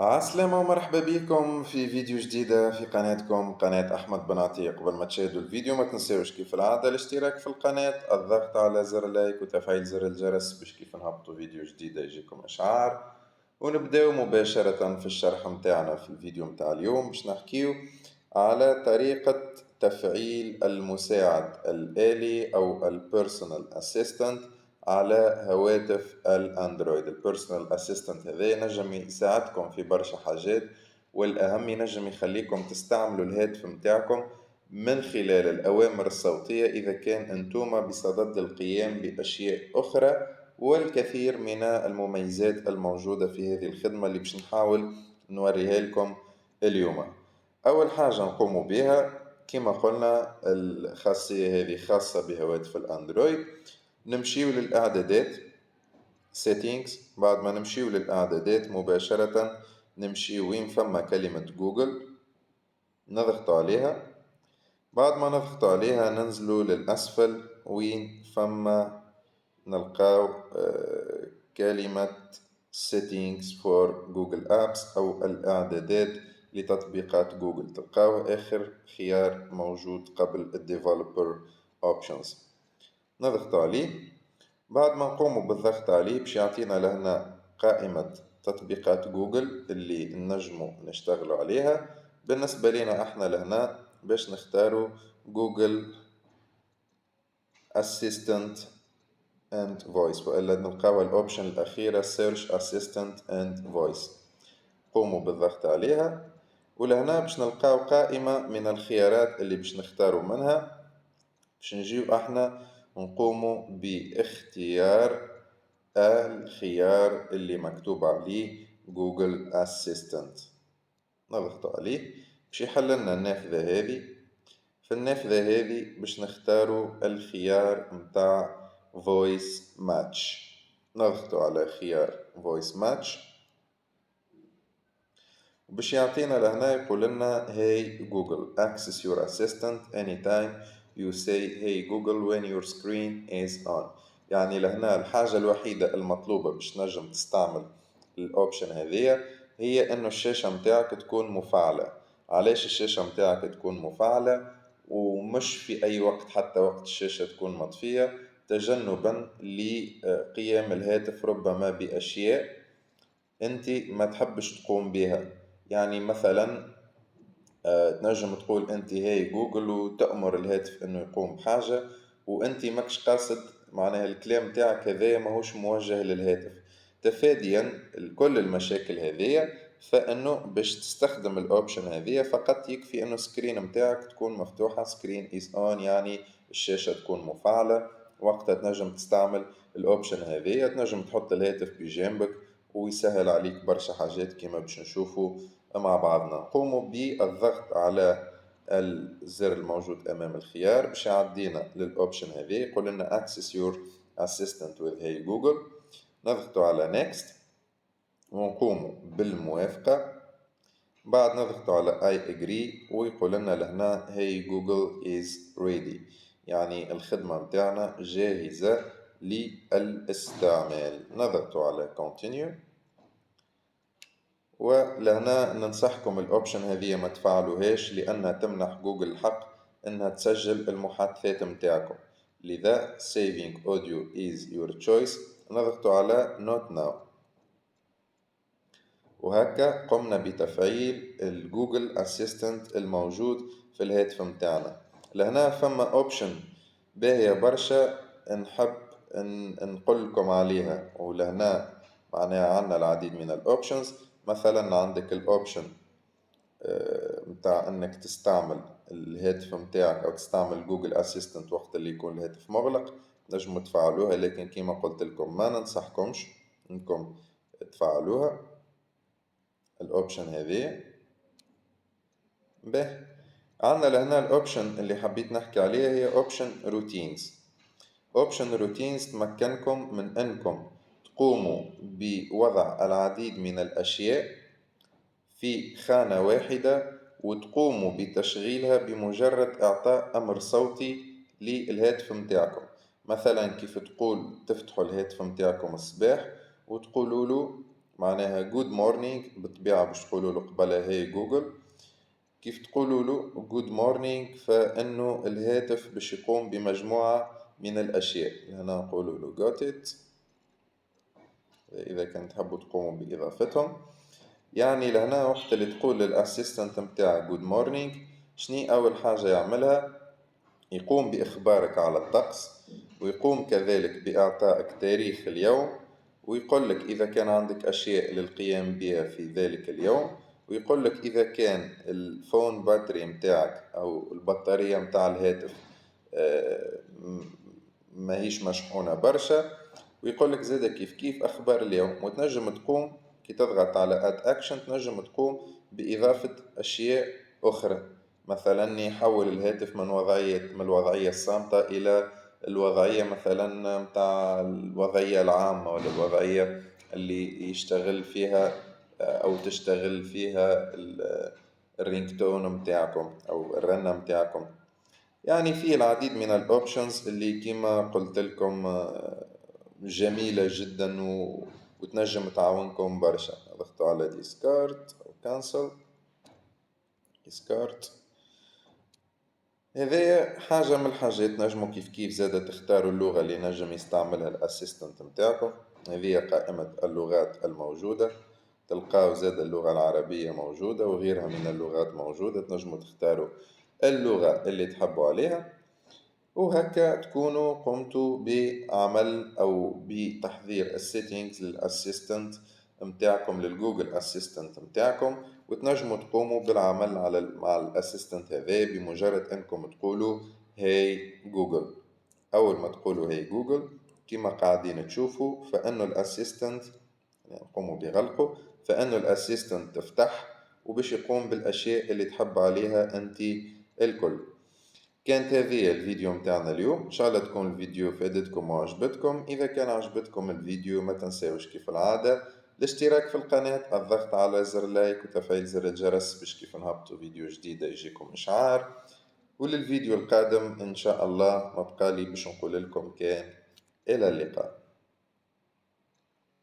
عسلامة ومرحبا بكم في فيديو جديدة في قناتكم قناة أحمد بنعطي. قبل ما تشاهدوا الفيديو ما تنسوش كيف العادة الاشتراك في القناة، الضغط على زر لايك وتفعيل زر الجرس باش كيف نهبطوا فيديو جديدة يجيكم إشعار. ونبداو مباشرة في الشرح متاعنا. في الفيديو متاع اليوم باش نحكيو على طريقة تفعيل المساعد الآلي أو البيرسونال أسيستنت على هواتف الأندرويد. البيرسونال أسيستنت هذا ينجم يساعدكم في برشا حاجات، والأهم ينجم يخليكم تستعملوا الهاتف متاعكم من خلال الأوامر الصوتية إذا كان أنتم بصدد القيام بأشياء أخرى، والكثير من المميزات الموجودة في هذه الخدمة اللي باش نحاول نوريها لكم اليوم. أول حاجة نقوم بها كما قلنا الخاصية هذه خاصة بهواتف الأندرويد. نمشيو للإعدادات settings. بعد ما نمشيو للإعدادات مباشرة نمشيو وين فما كلمة جوجل نضغط عليها. بعد ما نضغط عليها ننزلوا للأسفل وين فما نلقاو كلمة settings for Google Apps أو الإعدادات لتطبيقات جوجل. تلقاو آخر خيار موجود قبل ال Developer Options، نضغط عليه. بعد ما نقوم بالضغط عليه باش يعطينا لهنا قائمة تطبيقات جوجل اللي نجمو نشتغلوا عليها. بالنسبة لنا احنا لهنا باش نختاروا جوجل Assistant and Voice، وإلا نلقاو الأوبشن الأخيرة Search Assistant and Voice. قوموا بالضغط عليها ولهنا باش نلقاو قائمة من الخيارات اللي باش نختاروا منها. باش نجيو احنا نقوموا باختيار الخيار اللي مكتوب عليه جوجل أسيستنت. نضغط عليه باش يحللنا النافذة هذه. في النافذة هذه باش نختاروا الخيار متاع Voice Match. نضغط على خيار Voice Match باش يعطينا لهنا يقول لنا Hey Google access your assistant anytime you say Hey Google when your screen is on. يعني لهنا الحاجة الوحيدة المطلوبة باش نجم تستعمل الأوبشن هذية هي إنه الشاشة متاعك تكون مفعلة. علاش الشاشة متاعك تكون مفعلة ومش في أي وقت، حتى وقت الشاشة تكون مطفية، تجنبا لقيام الهاتف ربما بأشياء أنت ما تحبش تقوم بها. يعني مثلا تنجم تقول أنت هاي جوجل وتأمر الهاتف أنه يقوم بحاجة وأنت ماكش قاصد، معناها الكلام تاعك هذايا ماهوش موجه للهاتف. تفاديا كل المشاكل هذية فإنه باش تستخدم الأوبشن هذية فقط يكفي أنه سكرين متاعك تكون مفتوحة سكرين is on، يعني الشاشة تكون مفعلة. وقتها تنجم تستعمل الأوبشن هذية، تنجم تحط الهاتف بجانبك ويسهل عليك برشا حاجات كما باش نشوفوا مع بعضنا. نقوم بالضغط على الزر الموجود أمام الخيار باش يعدينا للأوبشن هذه، يقول لنا Access your assistant with Hey Google. نضغط على Next ونقوم بالموافقة. بعد نضغط على I agree ويقول لنا لهنا Hey Google is ready، يعني الخدمة متاعنا جاهزة للاستعمال. نضغط على Continue. ولهنا ننصحكم الأوبشن هذه ما تفعلوهاش لأنها تمنح جوجل الحق أنها تسجل المحادثات متاعكم، لذا saving audio is your choice. نضغط على not now. وهكا قمنا بتفعيل الجوجل أسيستنت الموجود في الهاتف متاعنا. لهنا فما أوبشن باهية برشا نحب نقول لكم عليها، ولهنا معناها عندنا العديد من الأوبشنز. مثلا عندك الأوبشن متاع انك تستعمل الهاتف متاعك او تستعمل جوجل اسيستنت وقت اللي يكون الهاتف مغلق. نجموا تفعلوها لكن كما قلت لكم ما ننصحكمش انكم تفعلوها الاوبشن هذه. به عندنا لهنا الاوبشن اللي حبيت نحكي عليها هي اوبشن روتينز. اوبشن روتينز تمكنكم من انكم تقوموا بوضع العديد من الاشياء في خانة واحدة وتقوموا بتشغيلها بمجرد إعطاء أمر صوتي للهاتف متاعكم. مثلا كيف تقول تفتحوا الهاتف متاعكم الصباح وتقولوا له معناها جود مورنينج بالطبيعة باش تقولوا له قبلها هي جوجل. كيف تقولوا له جود مورنينج فإنه الهاتف باش يقوم بمجموعة من الأشياء. هنا نقولوا له got it إذا كنت تحبوا تقوموا بإضافتهم. يعني لهنا وقت اللي تقول للأسيستنت متاعك جود مورنينج، شني أول حاجة يعملها؟ يقوم بإخبارك على الطقس، ويقوم كذلك بإعطائك تاريخ اليوم، ويقول لك إذا كان عندك أشياء للقيام بها في ذلك اليوم، ويقول لك إذا كان الفون باتري متاعك أو البطارية متاع الهاتف ما هيش مشحونة برشا، ويقول لك زادة كيف كيف أخبار اليوم. وتنجم تقوم كي تضغط على Add Action تنجم تقوم بإضافة أشياء أخرى، مثلا يحول الهاتف من الوضعية الصامتة إلى الوضعية مثلا متاع الوضعية العامة، ولا الوضعية اللي يشتغل فيها أو تشتغل فيها الرينجتون متاعكم أو الرنة متاعكم. يعني في العديد من الأوبشنز اللي كما قلت لكم جميلة جدا وتنجم تعاونكم برشا. ضغطوا على ديسكارد أو كانسل ديسكارد. هذه حاجة من الحاجات. نجموا كيف كيف زادة تختاروا اللغة اللي نجم يستعملها الأسيستنت متاعكم. هذه قائمة اللغات الموجودة، تلقاو زادة اللغة العربية موجودة وغيرها من اللغات موجودة. تنجموا تختاروا اللغة اللي تحبوا عليها، وهكا تكونوا قمتوا بعمل أو بتحضير السيتينجز للأسيستنت متاعكم، للجوجل أسيستنت متاعكم. وتنجموا تقوموا بالعمل مع الأسيستنت هذا بمجرد أنكم تقولوا هاي جوجل. أول ما تقولوا هاي جوجل كما قاعدين تشوفوا فإنه الأسيستنت يعني قوموا بغلقه، فإنه الأسيستنت تفتح وباش يقوم بالأشياء اللي تحب عليها أنت الكل. كانت هذه الفيديو متاعنا اليوم، إن شاء الله تكون الفيديو فادتكم وعجبتكم. إذا كان عجبتكم الفيديو ما تنساوش كيف العادة الاشتراك في القناة، الضغط على زر لايك وتفعيل زر الجرس باش كيف نهبطوا فيديو جديدة يجيكم إشعار. وللفيديو القادم إن شاء الله ما بقالي باش نقول لكم كان إلى اللقاء.